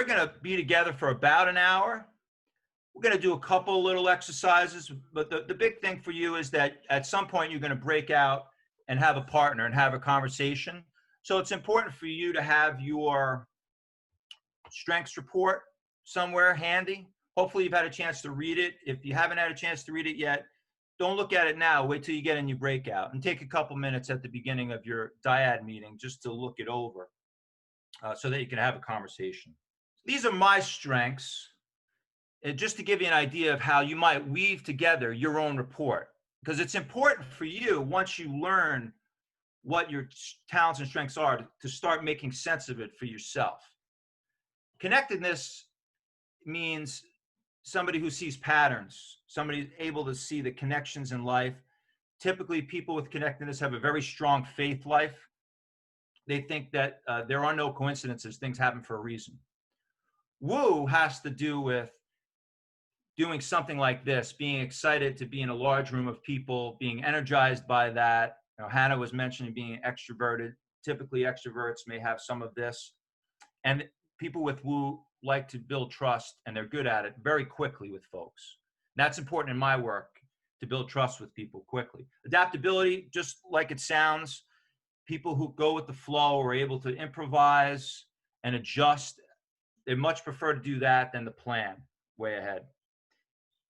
going to be together for about an hour. We're going to do a couple little exercises, but the big thing for you is that at some point you're going to break out and have a partner and have a conversation. So it's important for you to have your strengths report somewhere handy. Hopefully you've had a chance to read it. If you haven't had a chance to read it yet, don't look at it now. Wait till you get in your breakout and take a couple minutes at the beginning of your dyad meeting just to look it over so that you can have a conversation. These are my strengths. And just to give you an idea of how you might weave together your own report, because it's important for you, once you learn what your talents and strengths are, to start making sense of it for yourself. Connectedness means somebody who sees patterns, somebody able to see the connections in life. Typically, people with connectedness have a very strong faith life. They think that there are no coincidences, things happen for a reason. Woo has to do with doing something like this, being excited to be in a large room of people, being energized by that. You know, Hannah was mentioning being extroverted. Typically, extroverts may have some of this. And people with Woo like to build trust, and they're good at it very quickly with folks. And that's important in my work, to build trust with people quickly. Adaptability, just like it sounds, people who go with the flow are able to improvise and adjust. They much prefer to do that than the plan way ahead.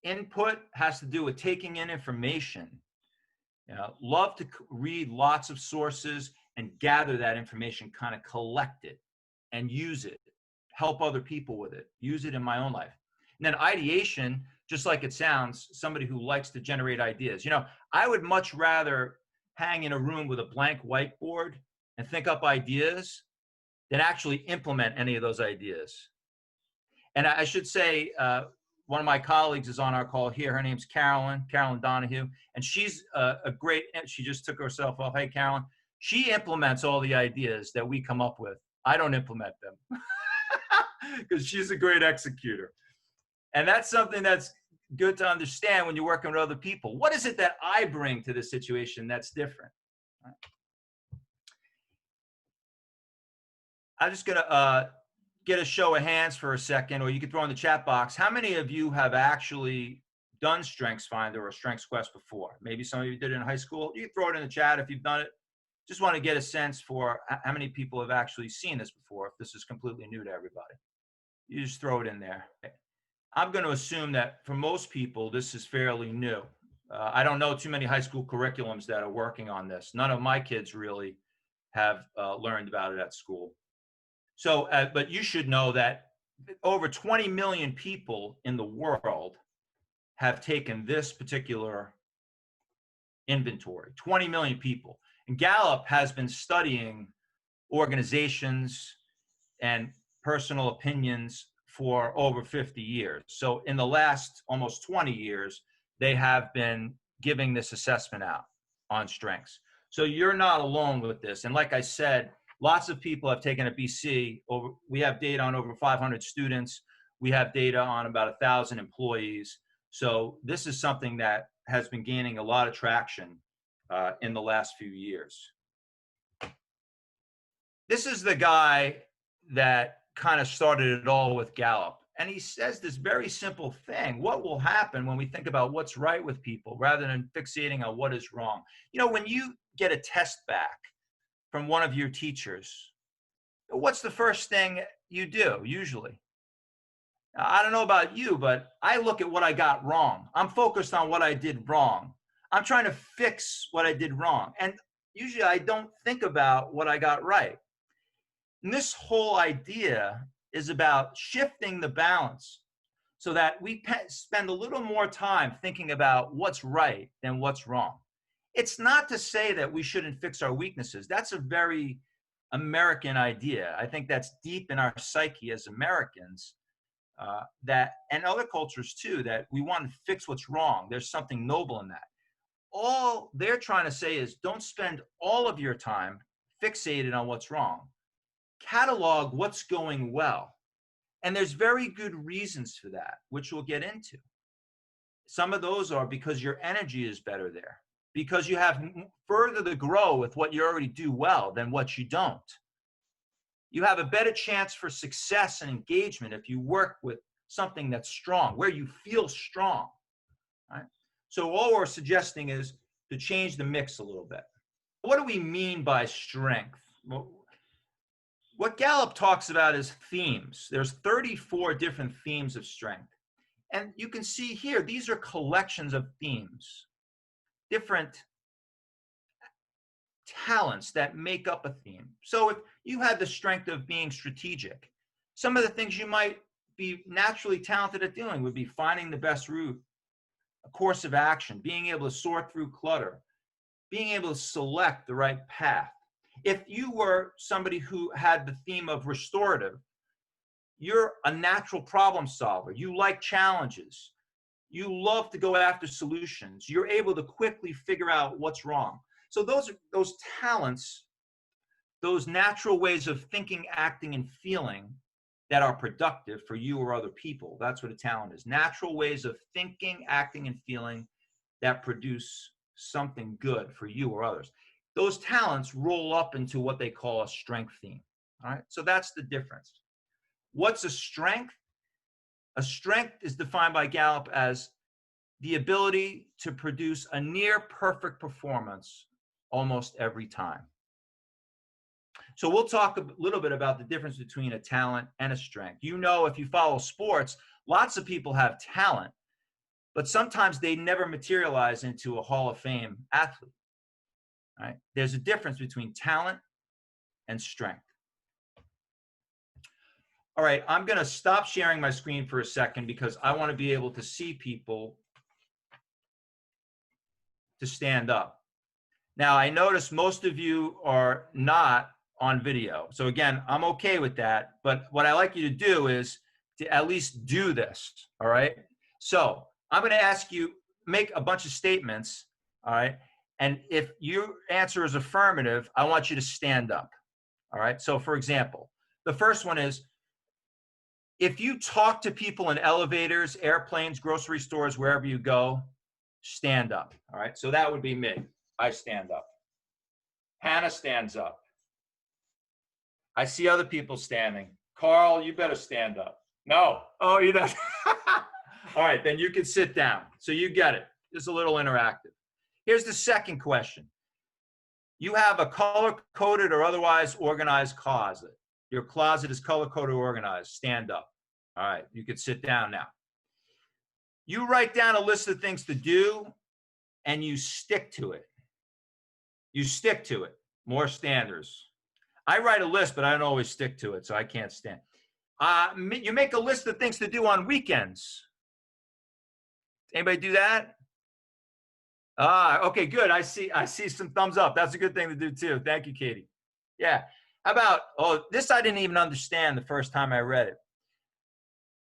Input has to do with taking in information. You know, love to read lots of sources and gather that information, kind of collect it and use it, help other people with it, use it in my own life. And then ideation, just like it sounds, somebody who likes to generate ideas. You know, I would much rather hang in a room with a blank whiteboard and think up ideas than actually implement any of those ideas. And I should say, one of my colleagues is on our call here. Her name's Carolyn Donahue, and she's a great, she just took herself off. Hey, Carolyn. She implements all the ideas that we come up with. I don't implement them because she's a great executor. And that's something that's good to understand when you're working with other people. What is it that I bring to this situation that's different? I'm just going to get a show of hands for a second, or you could throw in the chat box. How many of you have actually done StrengthsFinder or StrengthsQuest before? Maybe some of you did it in high school. You can throw it in the chat if you've done it. Just want to get a sense for how many people have actually seen this before, if this is completely new to everybody. You just throw it in there. I'm going to assume that for most people, this is fairly new. I don't know too many high school curriculums that are working on this. None of my kids really have learned about it at school. So, but you should know that over 20 million people in the world have taken this particular inventory, 20 million people. And Gallup has been studying organizations and personal opinions for over 50 years. So in the last almost 20 years, they have been giving this assessment out on strengths. So you're not alone with this. And like I said, lots of people have taken a BC. We have data on over 500 students. We have data on about 1,000 employees. So this is something that has been gaining a lot of traction in the last few years. This is the guy that kind of started it all with Gallup. And he says this very simple thing. What will happen when we think about what's right with people rather than fixating on what is wrong? You know, when you get a test back from one of your teachers, what's the first thing you do usually? I don't know about you, but I look at what I got wrong. I'm focused on what I did wrong. I'm trying to fix what I did wrong. And usually I don't think about what I got right. And this whole idea is about shifting the balance so that we spend a little more time thinking about what's right than what's wrong. It's not to say that we shouldn't fix our weaknesses. That's a very American idea. I think that's deep in our psyche as Americans, that, and other cultures too, that we want to fix what's wrong. There's something noble in that. All they're trying to say is don't spend all of your time fixated on what's wrong. Catalog what's going well. And there's very good reasons for that, which we'll get into. Some of those are because your energy is better there, because you have further to grow with what you already do well than what you don't. You have a better chance for success and engagement if you work with something that's strong, where you feel strong. Right? So all we're suggesting is to change the mix a little bit. What do we mean by strength? Well, what Gallup talks about is themes. There's 34 different themes of strength. And you can see here, these are collections of themes, different talents that make up a theme. So if you had the strength of being strategic, some of the things you might be naturally talented at doing would be finding the best route, a course of action, being able to sort through clutter, being able to select the right path. If you were somebody who had the theme of restorative, you're a natural problem solver. You like challenges. You love to go after solutions. You're able to quickly figure out what's wrong. So those talents, those natural ways of thinking, acting, and feeling that are productive for you or other people. That's what a talent is. Natural ways of thinking, acting, and feeling that produce something good for you or others. Those talents roll up into what they call a strength theme. All right, so that's the difference. What's a strength? A strength is defined by Gallup as the ability to produce a near perfect performance almost every time. So we'll talk a little bit about the difference between a talent and a strength. You know, if you follow sports, lots of people have talent, but sometimes they never materialize into a Hall of Fame athlete. Right? There's a difference between talent and strength. All right, I'm going to stop sharing my screen for a second because I want to be able to see people to stand up. Now, I notice most of you are not on video. So again, I'm okay with that. But what I like you to do is to at least do this. All right. So I'm going to ask you, make a bunch of statements. All right. And if your answer is affirmative, I want you to stand up. All right. So for example, the first one is, if you talk to people in elevators, airplanes, grocery stores, wherever you go, stand up. All right. So that would be me. I stand up. Hannah stands up. I see other people standing. Carl, you better stand up. No. Oh, you don't. All right, then you can sit down. So you get it. It's a little interactive. Here's the second question. You have a color-coded or otherwise organized closet. Your closet is color-coded or organized. Stand up. All right, you can sit down now. You write down a list of things to do, and you stick to it. You stick to it. More standers. I write a list, but I don't always stick to it, so I can't stand. You make a list of things to do on weekends. Anybody do that? Okay, good. I see some thumbs up. That's a good thing to do too. Thank you, Katie. Yeah. How about, this I didn't even understand the first time I read it.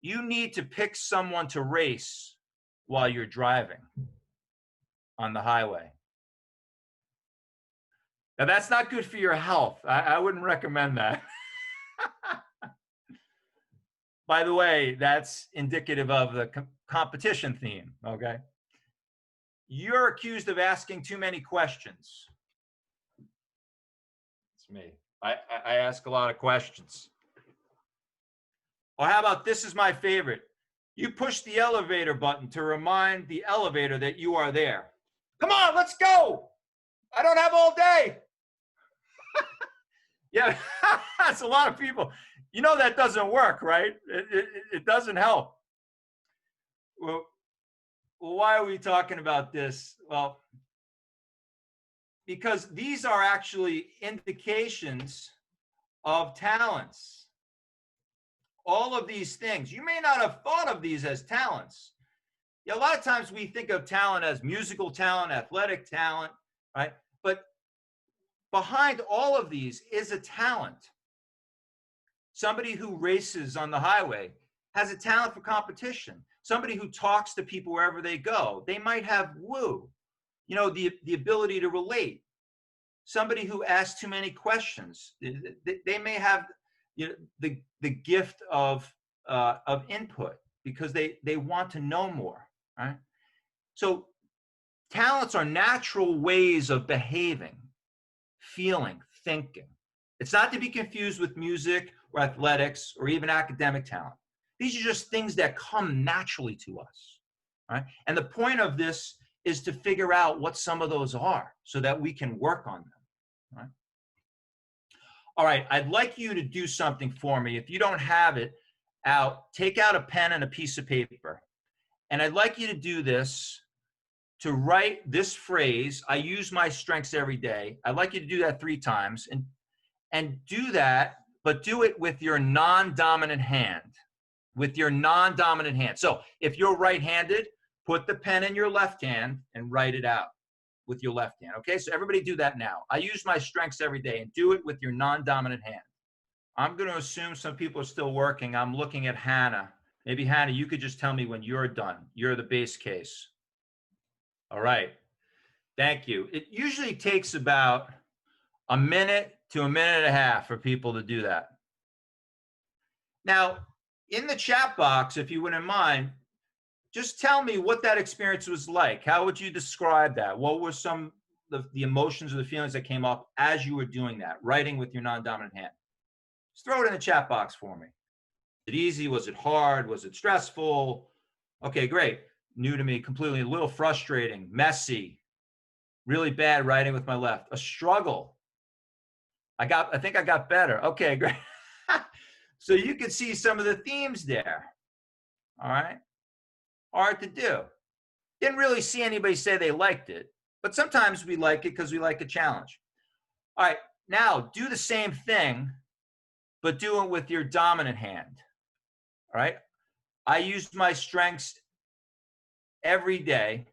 You need to pick someone to race while you're driving on the highway. Now, that's not good for your health. I wouldn't recommend that. By the way, that's indicative of the competition theme, okay? You're accused of asking too many questions. It's me. I ask a lot of questions. Or how about, this is my favorite. You push the elevator button to remind the elevator that you are there. Come on, let's go. I don't have all day. Yeah, that's a lot of people. You know that doesn't work, right? It doesn't help. Well, why are we talking about this? Well, because these are actually indications of talents. All of these things. You may not have thought of these as talents. Yeah, a lot of times we think of talent as musical talent, athletic talent, right? But behind all of these is a talent. Somebody who races on the highway has a talent for competition. Somebody who talks to people wherever they go, they might have woo, the ability to relate. Somebody who asks too many questions, they may have the gift of input because they want to know more, right? So talents are natural ways of behaving, feeling, thinking. It's not to be confused with music or athletics or even academic talent. These are just things that come naturally to us, right? And the point of this is to figure out what some of those are so that we can work on them, right? All right, I'd like you to do something for me. If you don't have it out, take out a pen and a piece of paper. And I'd like you to do this, to write this phrase, I use my strengths every day. I'd like you to do that 3 times and do that, but do it with your non-dominant hand, with your non-dominant hand. So if you're right-handed, put the pen in your left hand and write it out with your left hand. Okay, so everybody do that now. I use my strengths every day, and do it with your non-dominant hand. I'm going to assume some people are still working. I'm looking at Hannah. Maybe Hannah, you could just tell me when you're done. You're the base case. All right. Thank you. It usually takes about a minute to a minute and a half for people to do that. Now, in the chat box, if you wouldn't mind, just tell me what that experience was like. How would you describe that? What were some of the emotions or the feelings that came up as you were doing that, writing with your non-dominant hand? Just throw it in the chat box for me. Was it easy? Was it hard? Was it stressful? Okay, great. New to me, completely, a little frustrating, messy, really bad writing with my left, a struggle. I think I got better. Okay, great. So you can see some of the themes there. All right. Hard to do. Didn't really see anybody say they liked it, but sometimes we like it because we like a challenge. All right. Now do the same thing, but do it with your dominant hand. All right. I use my strengths every day.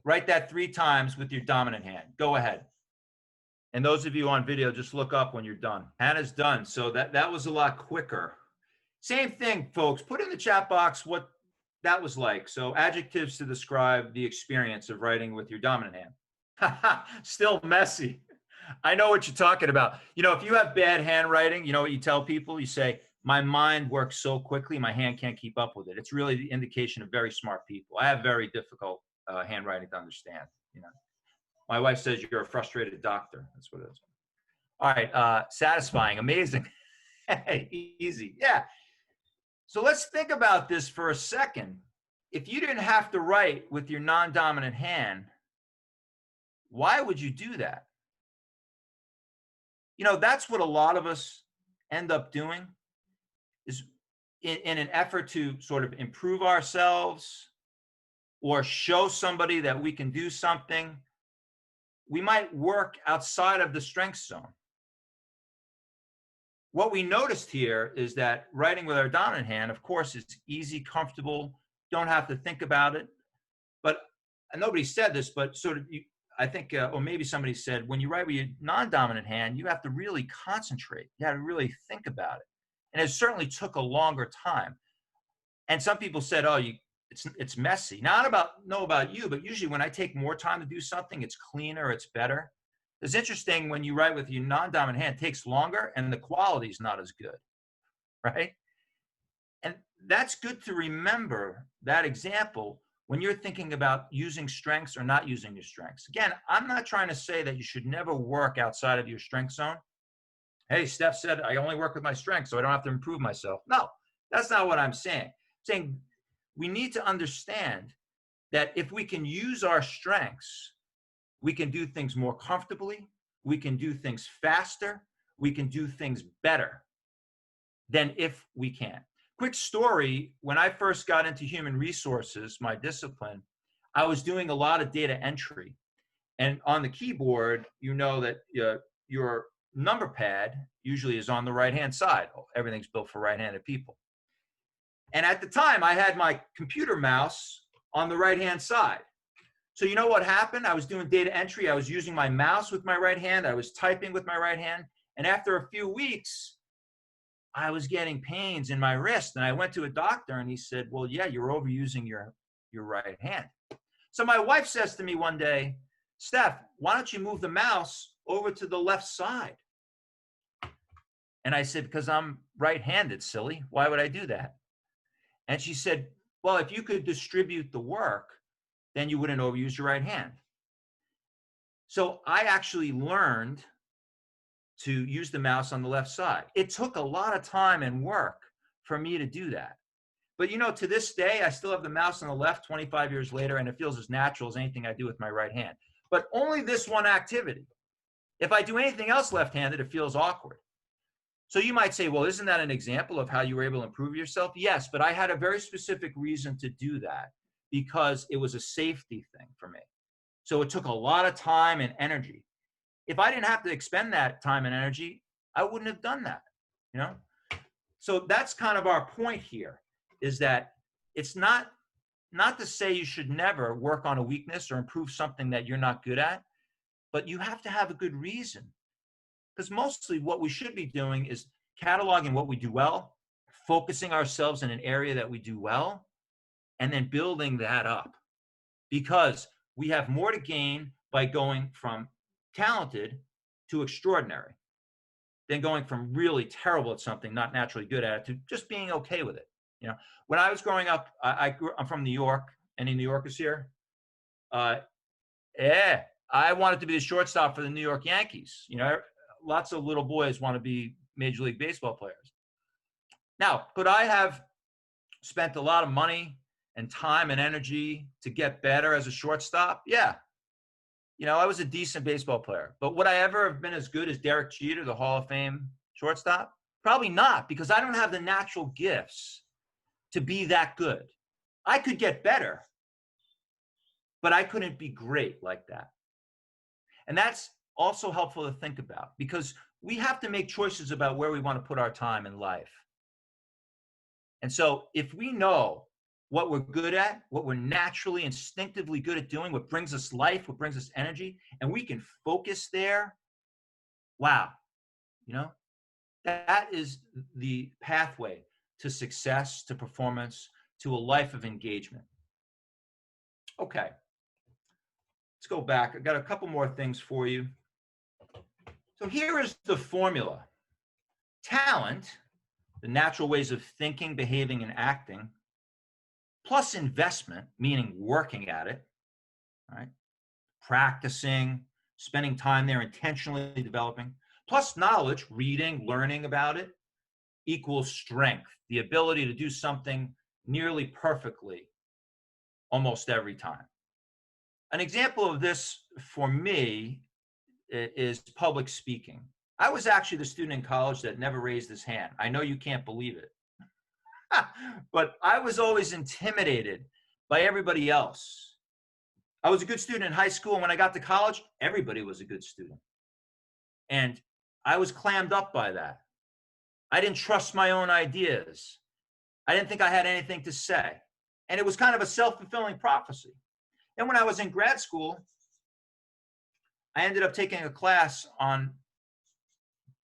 Write that 3 times with your dominant hand. Go ahead. And those of you on video, just look up when you're done. Hannah's done. So that was a lot quicker. Same thing, folks. Put in the chat box what that was like. So adjectives to describe the experience of writing with your dominant hand. Still messy. I know what you're talking about. You know, if you have bad handwriting, you know what you tell people? You say, my mind works so quickly, my hand can't keep up with it. It's really the indication of very smart people. I have very difficult handwriting to understand. You know, my wife says you're a frustrated doctor. That's what it is. All right, satisfying, amazing, easy. Yeah. So let's think about this for a second. If you didn't have to write with your non-dominant hand, why would you do that? You know, that's what a lot of us end up doing, is in an effort to sort of improve ourselves or show somebody that we can do something, we might work outside of the strength zone. What we noticed here is that writing with our dominant hand, of course, is easy, comfortable, don't have to think about it. But and nobody said this, but sort of, I think, or maybe somebody said, when you write with your non-dominant hand, you have to really concentrate. You have to really think about it. And it certainly took a longer time. And some people said, oh, it's messy. Now, I don't know about you, but usually when I take more time to do something, it's cleaner, it's better. It's interesting when you write with your non-dominant hand, it takes longer and the quality is not as good, right? And that's good to remember that example when you're thinking about using strengths or not using your strengths. Again, I'm not trying to say that you should never work outside of your strength zone. Hey, Steph said, I only work with my strengths, so I don't have to improve myself. No, that's not what I'm saying. I'm saying we need to understand that if we can use our strengths, we can do things more comfortably, we can do things faster, we can do things better than if we can't. Quick story, when I first got into human resources, my discipline, I was doing a lot of data entry. And on the keyboard, you know that your number pad usually is on the right-hand side. Everything's built for right-handed people. And at the time, I had my computer mouse on the right-hand side. So you know what happened? I was doing data entry. I was using my mouse with my right hand. I was typing with my right hand. And after a few weeks, I was getting pains in my wrist. And I went to a doctor and he said, well, yeah, you're overusing your right hand. So my wife says to me one day, Steph, why don't you move the mouse over to the left side? And I said, because I'm right-handed, silly. Why would I do that? And she said, well, if you could distribute the work, then you wouldn't overuse your right hand. So I actually learned to use the mouse on the left side. It took a lot of time and work for me to do that. But you know, to this day, I still have the mouse on the left 25 years later, and it feels as natural as anything I do with my right hand. But only this one activity. If I do anything else left-handed, it feels awkward. So you might say, well, isn't that an example of how you were able to improve yourself? Yes, but I had a very specific reason to do that because it was a safety thing for me. So it took a lot of time and energy. If I didn't have to expend that time and energy, I wouldn't have done that, you know? So that's kind of our point here, is that it's not to say you should never work on a weakness or improve something that you're not good at, but you have to have a good reason. Because mostly what we should be doing is cataloging what we do well, focusing ourselves in an area that we do well, and then building that up. Because we have more to gain by going from talented to extraordinary than going from really terrible at something, not naturally good at it, to just being okay with it. You know, when I was growing up, I'm from New York. Any New Yorkers here? Yeah, I wanted to be the shortstop for the New York Yankees. You know, lots of little boys want to be Major League Baseball players. Now, could I have spent a lot of money and time and energy to get better as a shortstop? Yeah. You know, I was a decent baseball player, but would I ever have been as good as Derek Jeter, the Hall of Fame shortstop? Probably not, because I don't have the natural gifts to be that good. I could get better, but I couldn't be great like that. And that's also helpful to think about, because we have to make choices about where we want to put our time in life. And so if we know what we're good at, what we're naturally, instinctively good at doing, what brings us life, what brings us energy, and we can focus there, wow, you know, that is the pathway to success, to performance, to a life of engagement. Okay, let's go back. I got a couple more things for you. So here is the formula. Talent, the natural ways of thinking, behaving, and acting, plus investment, meaning working at it, right? Practicing, spending time there, intentionally developing, plus knowledge, reading, learning about it, equals strength, the ability to do something nearly perfectly almost every time. An example of this for me is public speaking. I was actually the student in college that never raised his hand. I know you can't believe it. But I was always intimidated by everybody else. I was a good student in high school, and when I got to college, everybody was a good student. And I was clammed up by that. I didn't trust my own ideas. I didn't think I had anything to say. And it was kind of a self-fulfilling prophecy. And when I was in grad school, I ended up taking a class on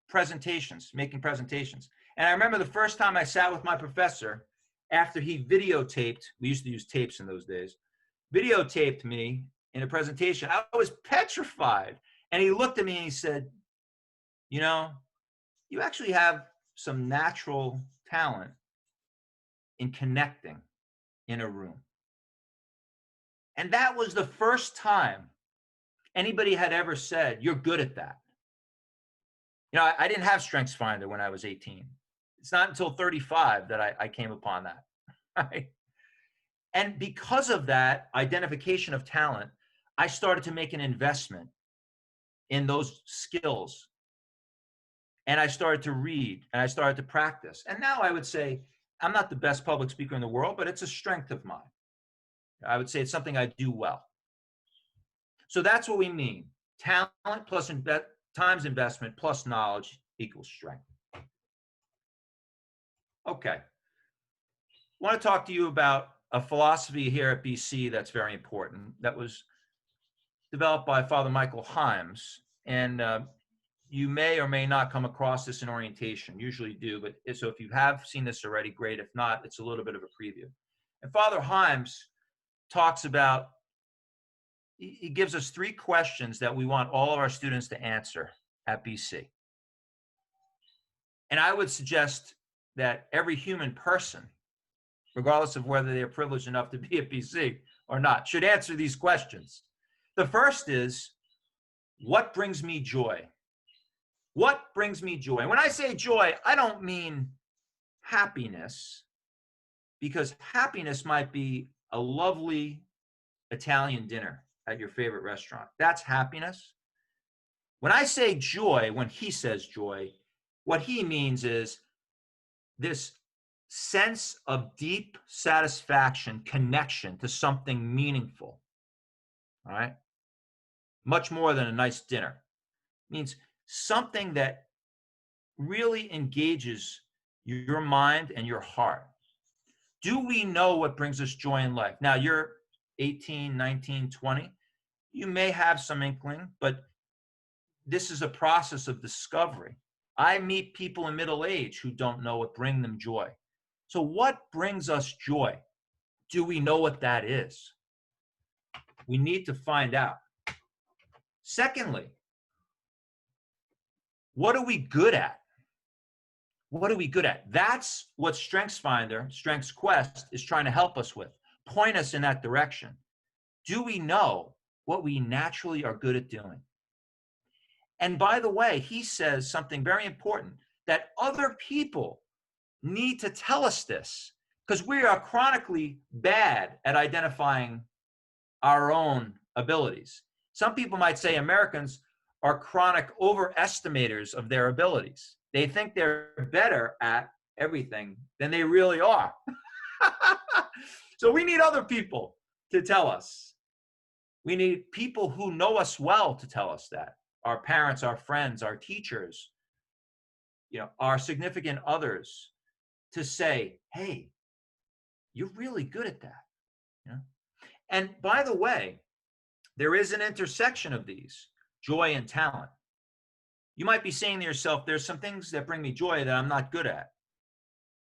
presentations, making presentations. And I remember the first time I sat with my professor after he videotaped, we used to use tapes in those days, videotaped me in a presentation. I was petrified. And he looked at me and he said, you know, you actually have some natural talent in connecting in a room. And that was the first time anybody had ever said, you're good at that. You know, I didn't have StrengthsFinder when I was 18. It's not until 35 that I came upon that, right? And because of that identification of talent, I started to make an investment in those skills. And I started to read and I started to practice. And now I would say, I'm not the best public speaker in the world, but it's a strength of mine. I would say it's something I do well. So that's what we mean. Talent plus times investment plus knowledge equals strength. Okay. I want to talk to you about a philosophy here at BC that's very important, that was developed by Father Michael Himes. And you may or may not come across this in orientation. Usually do, but so if you have seen this already, great. If not, it's a little bit of a preview. And Father Himes talks about, he gives us 3 questions that we want all of our students to answer at BC. And I would suggest that every human person, regardless of whether they are privileged enough to be at BC or not, should answer these questions. The first is, what brings me joy? What brings me joy? And when I say joy, I don't mean happiness, because happiness might be a lovely Italian dinner at your favorite restaurant. That's happiness. When I say joy, when he says joy, what he means is this sense of deep satisfaction, connection to something meaningful. All right. Much more than a nice dinner. It means something that really engages your mind and your heart. Do we know what brings us joy in life? Now, you're 18, 19, 20. You may have some inkling, but this is a process of discovery. I meet people in middle age who don't know what brings them joy. So what brings us joy? Do we know what that is? We need to find out. Secondly, what are we good at? What are we good at? That's what StrengthsFinder, Strengths Quest is trying to help us with. Point us in that direction. Do we know what we naturally are good at doing? And by the way, he says something very important, that other people need to tell us this, because we are chronically bad at identifying our own abilities. Some people might say Americans are chronic overestimators of their abilities. They think they're better at everything than they really are. So we need other people to tell us. We need people who know us well to tell us that. Our parents, our friends, our teachers, our significant others, to say, hey, you're really good at that. And by the way, there is an intersection of these, joy and talent. You might be saying to yourself, there's some things that bring me joy that I'm not good at.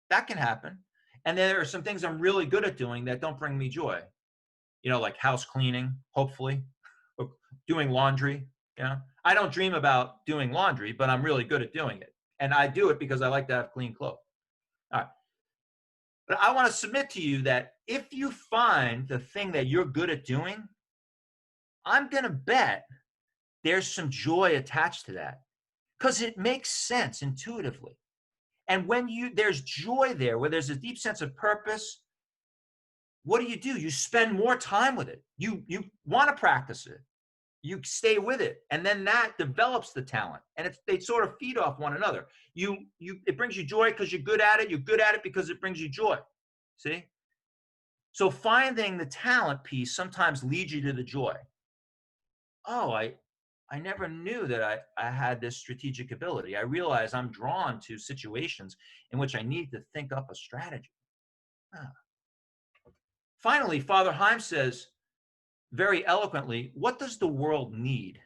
That can happen. And then there are some things I'm really good at doing that don't bring me joy. Like house cleaning, hopefully, or doing laundry. I don't dream about doing laundry, but I'm really good at doing it. And I do it because I like to have clean clothes. All right. But I want to submit to you that if you find the thing that you're good at doing, I'm going to bet there's some joy attached to that, because it makes sense intuitively. And when there's joy there, where there's a deep sense of purpose, what do? You spend more time with it. You want to practice it. You stay with it. And then that develops the talent. And they sort of feed off one another. It brings you joy because you're good at it. You're good at it because it brings you joy. See? So finding the talent piece sometimes leads you to the joy. Oh, I never knew that I had this strategic ability. I realize I'm drawn to situations in which I need to think up a strategy. Finally, Father Heim says very eloquently, what does the world need?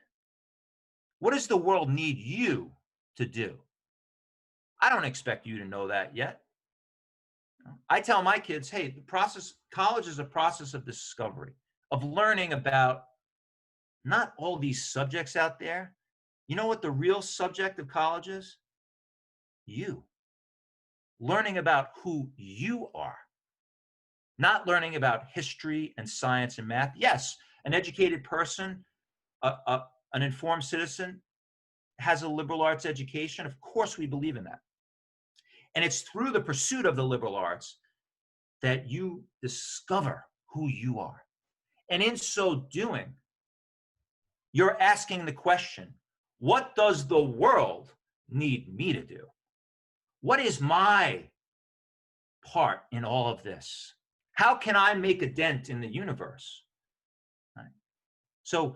What does the world need you to do? I don't expect you to know that yet. I tell my kids, hey, college is a process of discovery, of learning about not all these subjects out there. You know what the real subject of college is? You. Learning about who you are. Not learning about history and science and math. Yes, an educated person, an informed citizen has a liberal arts education. Of course, we believe in that. And it's through the pursuit of the liberal arts that you discover who you are. And in so doing, you're asking the question, what does the world need me to do? What is my part in all of this? How can I make a dent in the universe? Right. So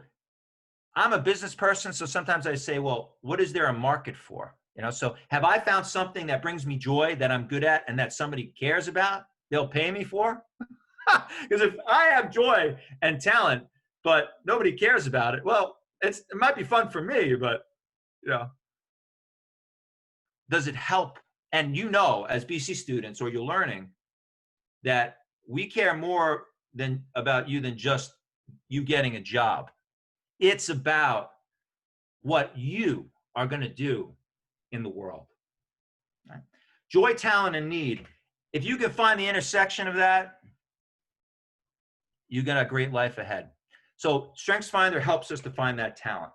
I'm a business person, so sometimes I say, well, what is there a market for? So have I found something that brings me joy that I'm good at and that somebody cares about, they'll pay me for? Because if I have joy and talent, but nobody cares about it, well, it might be fun for me, but does it help? And as BC students, or you're learning that we care more about you than just you getting a job. It's about what you are going to do in the world. Right? Joy, talent, and need. If you can find the intersection of that, you got a great life ahead. So StrengthsFinder helps us to find that talent.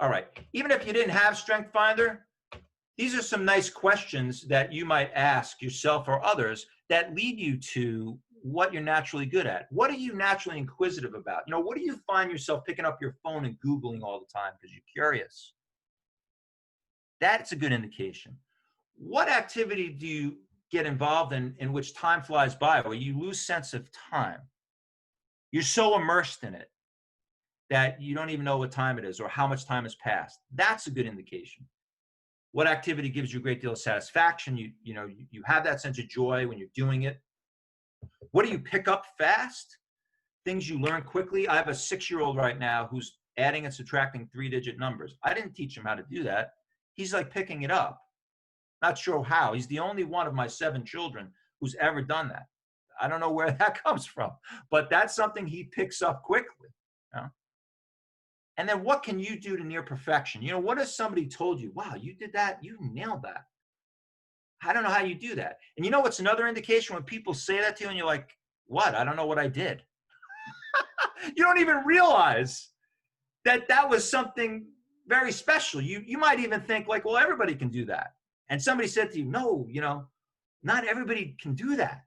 All right. Even if you didn't have StrengthsFinder, these are some nice questions that you might ask yourself or others that lead you to what you're naturally good at. What are you naturally inquisitive about? You know, what do you find yourself picking up your phone and Googling all the time because you're curious? That's a good indication. What activity do you get involved in which time flies by, where you lose sense of time? You're so immersed in it that you don't even know what time it is or how much time has passed. That's a good indication. What activity gives you a great deal of satisfaction? You have that sense of joy when you're doing it. What do you pick up fast? Things you learn quickly. I have a 6-year-old right now who's adding and subtracting 3-digit numbers. I didn't teach him how to do that. He's like picking it up. Not sure how. He's the only one of my 7 children who's ever done that. I don't know where that comes from, but that's something he picks up quickly. You know? And then what can you do to near perfection? You know, what if somebody told you, wow, you did that, you nailed that. I don't know how you do that. And you know what's another indication when people say that to you and you're like, what? I don't know what I did. You don't even realize that that was something very special. You might even think like, well, everybody can do that. And somebody said to you, no, you know, not everybody can do that.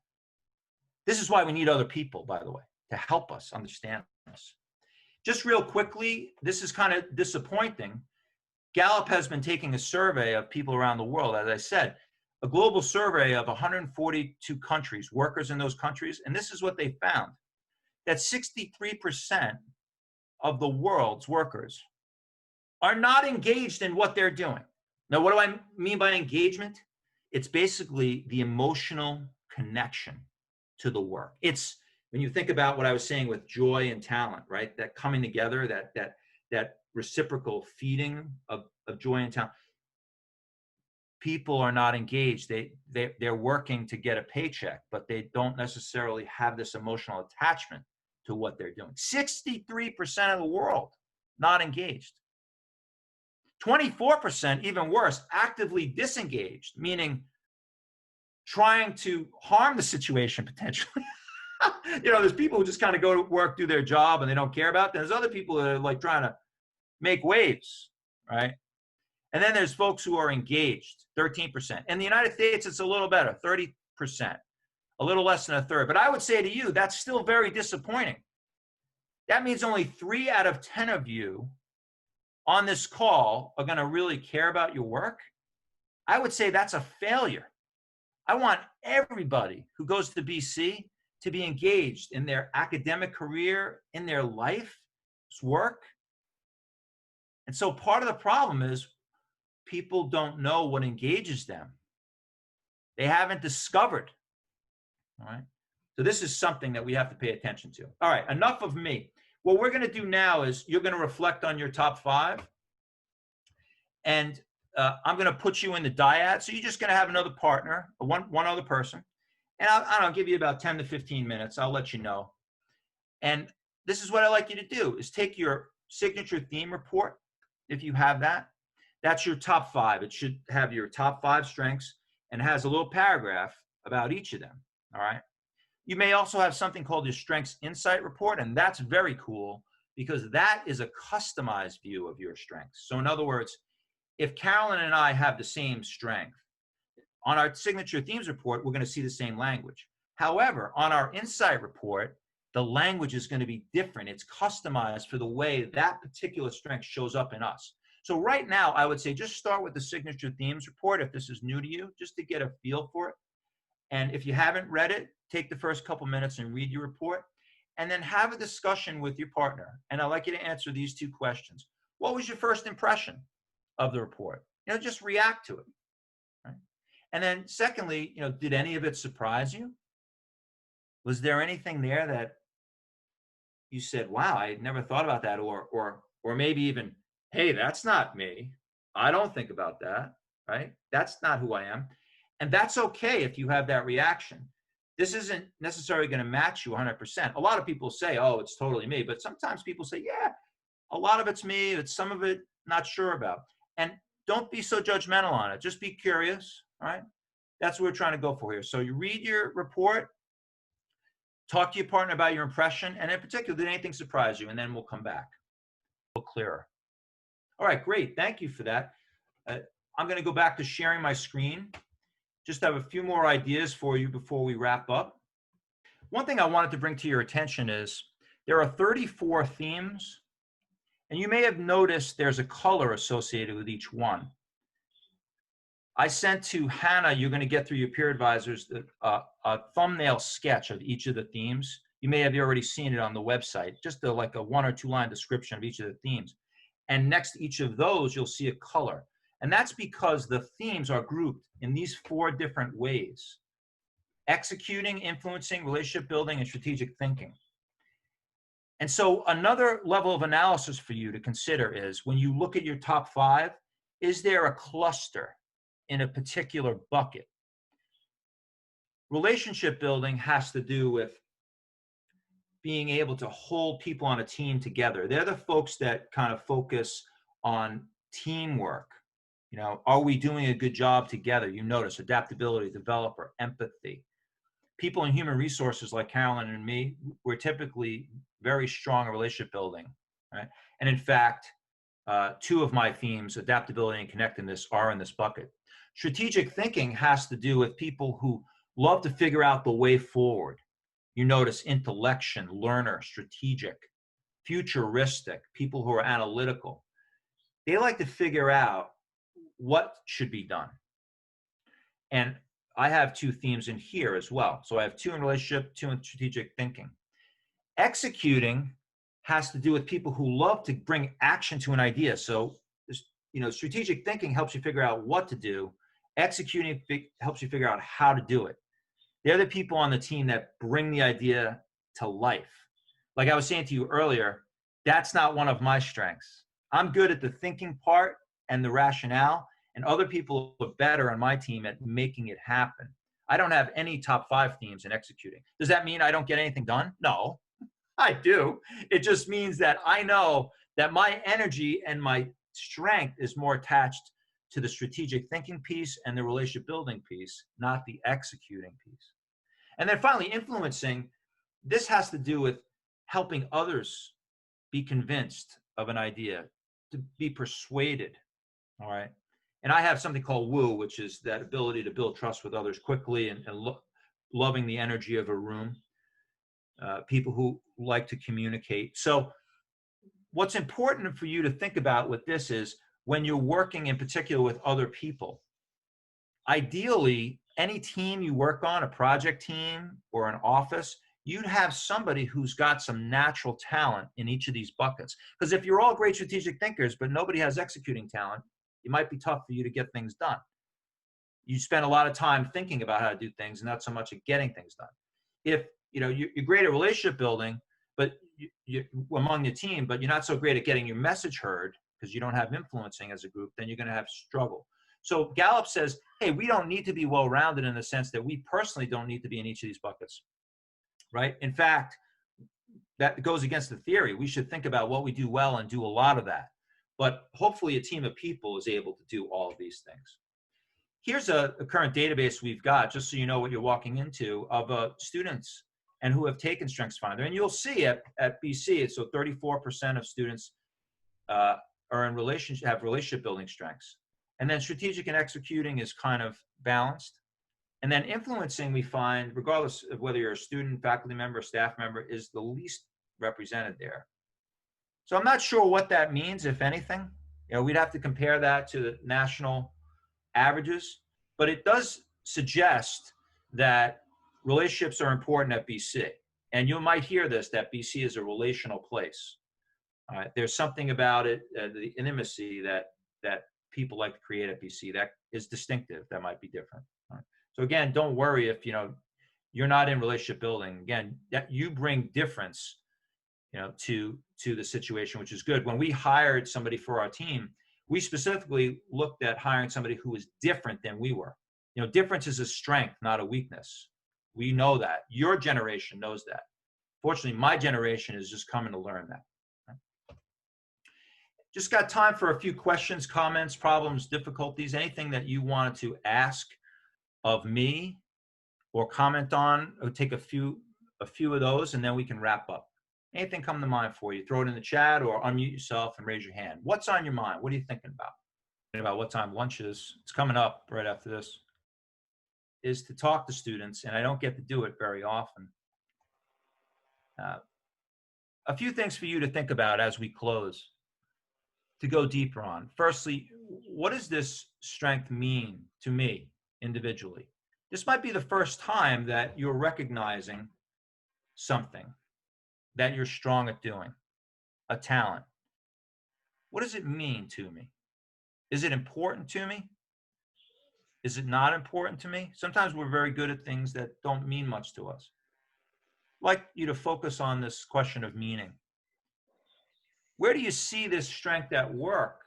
This is why we need other people, by the way, to help us understand this. Just real quickly, this is kind of disappointing. Gallup has been taking a survey of people around the world, as I said, a global survey of 142 countries, workers in those countries, and this is what they found, that 63% of the world's workers are not engaged in what they're doing. Now, what do I mean by engagement? It's basically the emotional connection to the work. It's when you think about what I was saying with joy and talent, right? That coming together, that reciprocal feeding of joy and talent. People are not engaged. They're working to get a paycheck, but they don't necessarily have this emotional attachment to what they're doing. 63% of the world not engaged. 24%, even worse, actively disengaged, meaning trying to harm the situation potentially. You know, there's people who just kind of go to work, do their job, and they don't care about it. There's other people that are like trying to make waves, right? And then there's folks who are engaged, 13%. In the United States, it's a little better, 30%, a little less than a third. But I would say to you, that's still very disappointing. That means only 3 out of 10 of you on this call are going to really care about your work. I would say that's a failure. I want everybody who goes to BC to be engaged in their academic career, in their life's work. And so part of the problem is people don't know what engages them. They haven't discovered. All right. So this is something that we have to pay attention to. All right. Enough of me. What we're going to do now is you're going to reflect on your top 5. And I'm going to put you in the dyad. So you're just going to have another partner, one other person. And I'll give you about 10 to 15 minutes. I'll let you know. And this is what I like you to do is take your signature theme report. If you have that, that's your top 5. It should have your top 5 strengths and has a little paragraph about each of them. All right. You may also have something called your Strengths Insight Report, and that's very cool because that is a customized view of your strengths. So in other words, if Carolyn and I have the same strength, on our signature themes report, we're going to see the same language. However, on our insight report, the language is going to be different. It's customized for the way that particular strength shows up in us. So right now, I would say just start with the signature themes report if this is new to you, just to get a feel for it. And if you haven't read it, take the first couple minutes and read your report, and then have a discussion with your partner. And I'd like you to answer these 2 questions. What was your first impression of the report? You know, just react to it. Right? And then secondly, you know, did any of it surprise you? Was there anything there that you said, wow, I never thought about that, or maybe even, hey, that's not me. I don't think about that, right? That's not who I am. And that's okay if you have that reaction. This isn't necessarily going to match you 100%. A lot of people say, oh, it's totally me. But sometimes people say, yeah, a lot of it's me. It's some of it not sure about. And don't be so judgmental on it. Just be curious, all right? That's what we're trying to go for here. So you read your report, talk to your partner about your impression, and in particular, did anything surprise you? And then we'll come back a little clearer. All right, great. Thank you for that. I'm going to go back to sharing my screen. Just have a few more ideas for you before we wrap up. One thing I wanted to bring to your attention is there are 34 themes, and you may have noticed there's a color associated with each one. I sent to Hannah, you're going to get through your peer advisors, a thumbnail sketch of each of the themes. You may have already seen it on the website, just like a 1 or 2 line description of each of the themes. And next to each of those, you'll see a color. And that's because the themes are grouped in these 4 different ways: executing, influencing, relationship building, and strategic thinking. And so another level of analysis for you to consider is when you look at your top 5, is there a cluster in a particular bucket? Relationship building has to do with being able to hold people on a team together. They're the folks that kind of focus on teamwork. You know, are we doing a good job together? You notice adaptability, developer, empathy. People in human resources like Carolyn and me, we're typically very strong in relationship building, right? And in fact, 2 of my themes, adaptability and connectedness, are in this bucket. Strategic thinking has to do with people who love to figure out the way forward. You notice intellection, learner, strategic, futuristic, people who are analytical. They like to figure out what should be done. And I have 2 themes in here as well. So I have 2 in relationship, 2 in strategic thinking. Executing has to do with people who love to bring action to an idea. So, you know, strategic thinking helps you figure out what to do. Executing helps you figure out how to do it. They're the people on the team that bring the idea to life. Like I was saying to you earlier, that's not one of my strengths. I'm good at the thinking part and the rationale, and other people are better on my team at making it happen. I don't have any top 5 themes in executing. Does that mean I don't get anything done? No, I do. It just means that I know that my energy and my strength is more attached to the strategic thinking piece and the relationship building piece, not the executing piece. And then finally, influencing. This has to do with helping others be convinced of an idea, to be persuaded, all right? And I have something called woo, which is that ability to build trust with others quickly and loving the energy of a room, people who like to communicate. So what's important for you to think about with this is when you're working in particular with other people, ideally, any team you work on, a project team or an office, you'd have somebody who's got some natural talent in each of these buckets. Because if you're all great strategic thinkers, but nobody has executing talent, it might be tough for you to get things done. You spend a lot of time thinking about how to do things and not so much at getting things done. If you know you're great at relationship building, but you're among the team, but you're not so great at getting your message heard because you don't have influencing as a group, then you're going to have struggle. So Gallup says, hey, we don't need to be well-rounded in the sense that we personally don't need to be in each of these buckets, right? In fact, that goes against the theory. We should think about what we do well and do a lot of that. But hopefully a team of people is able to do all of these things. Here's a current database we've got, just so you know what you're walking into, of students and who have taken StrengthsFinder. And you'll see at BC, so 34% of students are in have relationship building strengths. And then strategic and executing is kind of balanced. And then influencing, we find, regardless of whether you're a student, faculty member, staff member, is the least represented there. So I'm not sure what that means, if anything. You know, we'd have to compare that to the national averages, but it does suggest that relationships are important at BC. And you might hear this, that BC is a relational place. There's something about it, the intimacy that people like to create at BC that is distinctive, that might be different. So again, don't worry if you're not in relationship building. Again, that you bring difference, to the situation, which is good. When we hired somebody for our team, we specifically looked at hiring somebody who was different than we were. Difference is a strength, not a weakness. We know that. Your generation knows that. Fortunately, my generation is just coming to learn that. Just got time for a few questions, comments, problems, difficulties, anything that you wanted to ask of me or comment on. I'll take a few of those and then we can wrap up. Anything come to mind for you? Throw it in the chat or unmute yourself and raise your hand. What's on your mind? What are you thinking about? About what time lunch is? It's coming up right after this. Is to talk to students, and I don't get to do it very often. A few things for you to think about as we close, to go deeper on. Firstly, what does this strength mean to me individually? This might be the first time that you're recognizing something that you're strong at doing, a talent. What does it mean to me? Is it important to me? Is it not important to me? Sometimes we're very good at things that don't mean much to us. I'd like you to focus on this question of meaning. Where do you see this strength at work,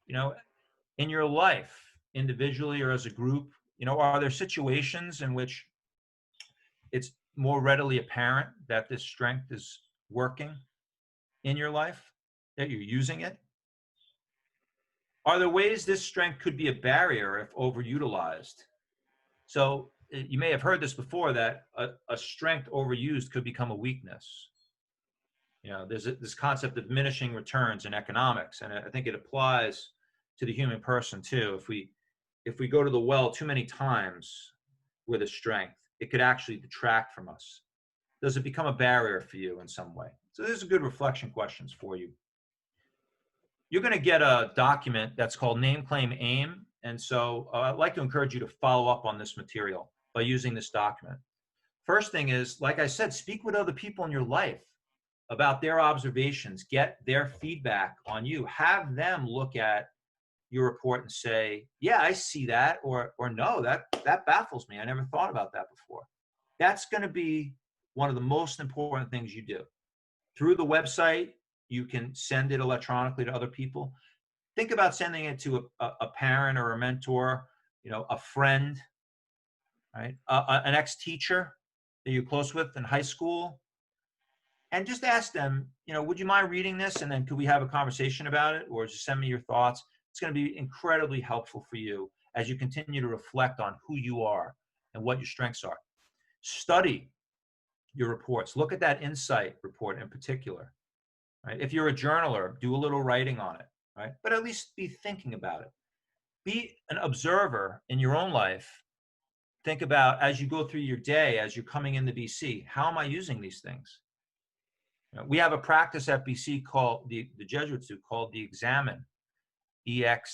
in your life, individually or as a group? Are there situations in which it's more readily apparent that this strength is working in your life, that you're using it? Are there ways this strength could be a barrier if overutilized? So you may have heard this before, that a strength overused could become a weakness. There's this concept of diminishing returns in economics, and I think it applies to the human person too. If we go to the well too many times with a strength, it could actually detract from us. Does it become a barrier for you in some way? So these are good reflection questions for you. You're going to get a document that's called Name, Claim, Aim. And so I'd like to encourage you to follow up on this material by using this document. First thing is, like I said, speak with other people in your life about their observations, get their feedback on you, have them look at your report and say, yeah, I see that, or no, that baffles me. I never thought about that before. That's going to be one of the most important things you do. Through the website, you can send it electronically to other people. Think about sending it to a parent or a mentor, a friend, right? An ex-teacher that you're close with in high school. And just ask them, would you mind reading this? And then could we have a conversation about it? Or just send me your thoughts. It's going to be incredibly helpful for you as you continue to reflect on who you are and what your strengths are. Study your reports. Look at that insight report in particular. Right? If you're a journaler, do a little writing on it, right? But at least be thinking about it. Be an observer in your own life. Think about, as you go through your day, as you're coming into BC, how am I using these things? We have a practice at BC called, the Jesuits do, called the Examen, E-X-A-M-E-N.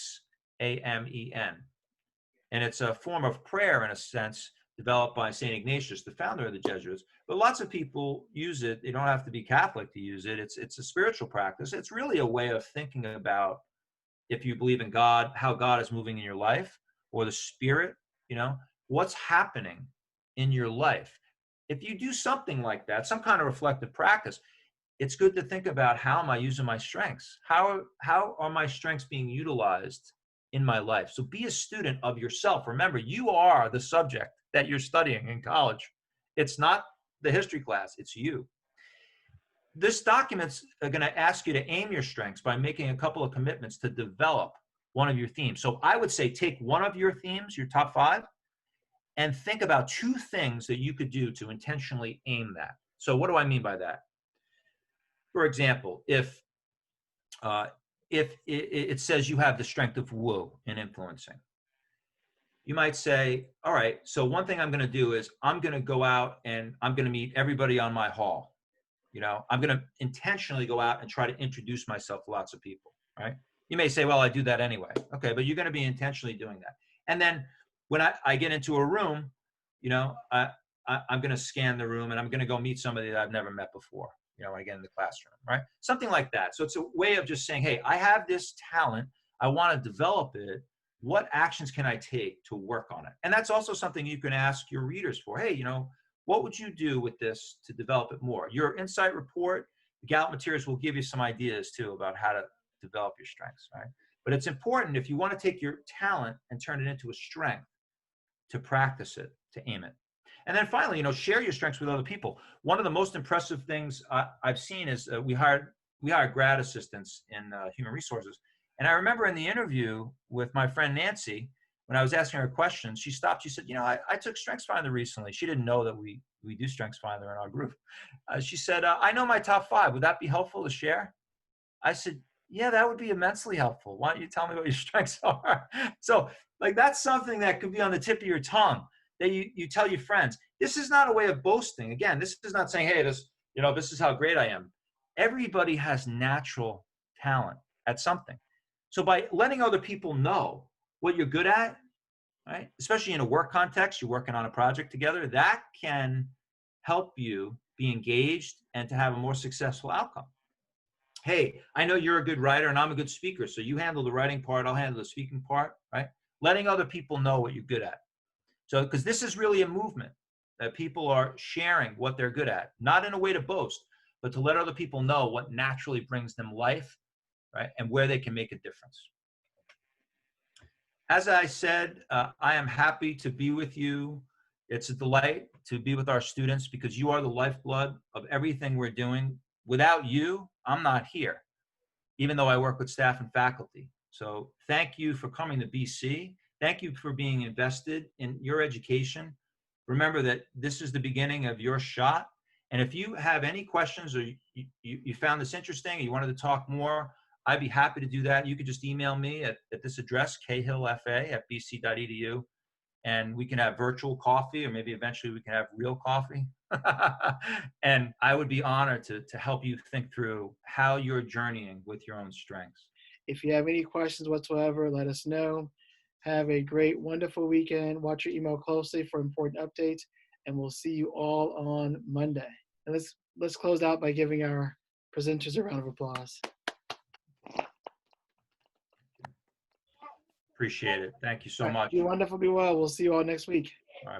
And it's a form of prayer, in a sense, developed by St. Ignatius, the founder of the Jesuits. But lots of people use it. You don't have to be Catholic to use it. It's a spiritual practice. It's really a way of thinking about, if you believe in God, how God is moving in your life, or the Spirit, what's happening in your life. If you do something like that, some kind of reflective practice, it's good to think about, how am I using my strengths? How are my strengths being utilized in my life? So be a student of yourself. Remember, you are the subject that you're studying in college. It's not the history class, it's you. This document's going to ask you to aim your strengths by making a couple of commitments to develop one of your themes. So I would say take one of your themes, your top 5, and think about 2 things that you could do to intentionally aim that. So what do I mean by that? For example, if it says you have the strength of woo in influencing, you might say, all right, so one thing I'm going to do is I'm going to go out and I'm going to meet everybody on my hall. I'm going to intentionally go out and try to introduce myself to lots of people, right? You may say, well, I do that anyway. Okay, but you're going to be intentionally doing that. And then when I get into a room, I'm going to scan the room and I'm going to go meet somebody that I've never met before. When I get in the classroom, right? Something like that. So it's a way of just saying, hey, I have this talent. I want to develop it. What actions can I take to work on it? And that's also something you can ask your readers for. Hey, what would you do with this to develop it more? Your insight report, the Gallup materials will give you some ideas too about how to develop your strengths, right? But it's important, if you want to take your talent and turn it into a strength, to practice it, to aim it. And then finally, share your strengths with other people. One of the most impressive things I've seen is we hire grad assistants in human resources. And I remember in the interview with my friend Nancy, when I was asking her questions, she stopped. She said, I took StrengthsFinder recently. She didn't know that we we do StrengthsFinder in our group. She said, I know my top 5. Would that be helpful to share? I said, yeah, that would be immensely helpful. Why don't you tell me what your strengths are? So like, that's something that could be on the tip of your tongue that you tell your friends. This is not a way of boasting. Again, this is not saying, hey, this is how great I am. Everybody has natural talent at something. So by letting other people know what you're good at, right, especially in a work context, you're working on a project together, that can help you be engaged and to have a more successful outcome. Hey, I know you're a good writer and I'm a good speaker, so you handle the writing part, I'll handle the speaking part, right? Letting other people know what you're good at. So, because this is really a movement that people are sharing what they're good at, not in a way to boast, but to let other people know what naturally brings them life, right? And where they can make a difference. As I said, I am happy to be with you. It's a delight to be with our students because you are the lifeblood of everything we're doing. Without you, I'm not here, even though I work with staff and faculty. So thank you for coming to BC. Thank you for being invested in your education. Remember that this is the beginning of your shot. And if you have any questions or you found this interesting and you wanted to talk more, I'd be happy to do that. You could just email me at this address, khillfa@bc.edu, and we can have virtual coffee, or maybe eventually we can have real coffee. And I would be honored to help you think through how you're journeying with your own strengths. If you have any questions whatsoever, let us know. Have a great, wonderful weekend. Watch your email closely for important updates, and we'll see you all on Monday. And let's close out by giving our presenters a round of applause. Appreciate it. Thank you so All right, much. be wonderful, be well. We'll see you all next week. All right.